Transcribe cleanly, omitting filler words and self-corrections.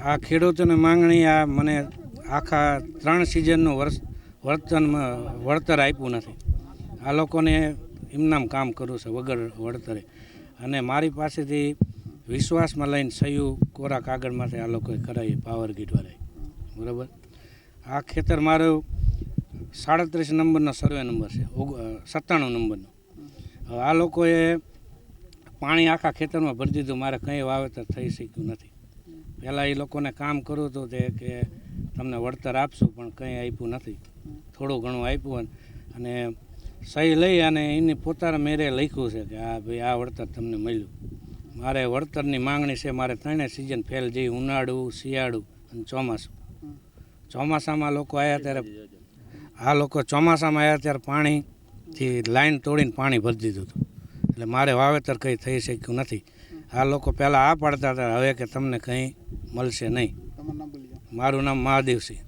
આ ખેડૂતોની માંગણી આ મને આખા 3 સિઝનનું વળતર આપ્યું નથી. આ લોકોને એમનામ કામ કરવું છે વગર વળતરે, અને મારી પાસેથી વિશ્વાસમાં લઈને સહયું કોરા કાગળમાંથી આ લોકોએ કરાવી પાવર ગ્રીડવાળાએ. બરાબર, આ ખેતર મારું 37 નંબરનો સર્વે નંબર છે, 97 નંબરનો. હવે આ લોકોએ પાણી આખા ખેતરમાં ભરી દીધું, મારે કંઈ વાવેતર થઈ શક્યું નથી. પહેલાં એ લોકોને કામ કરવું હતું તે કે તમને વળતર આપશું, પણ કંઈ આપ્યું નથી. થોડું ઘણું આપ્યું અને સહી લઈ અને એની પોતાના મેરે લખ્યું છે કે આ ભાઈ આ વળતર તમને મળ્યું. મારે વળતરની માંગણી છે. મારે 3 સિઝન ફેલ જઈ, ઉનાળું, શિયાળું અને ચોમાસું. ચોમાસામાં લોકો આવ્યા ત્યારે ચોમાસામાં આવ્યા ત્યારે પાણીથી લાઈન તોડીને પાણી ભરી દીધું હતું. એટલે મારે વાવેતર કંઈ થઈ શક્યું નથી. આ લોકો પહેલાં આ પાડતા હતા, હવે કે તમને કંઈ મળશે નહીં. મારું નામ મહાદેવસિંહ.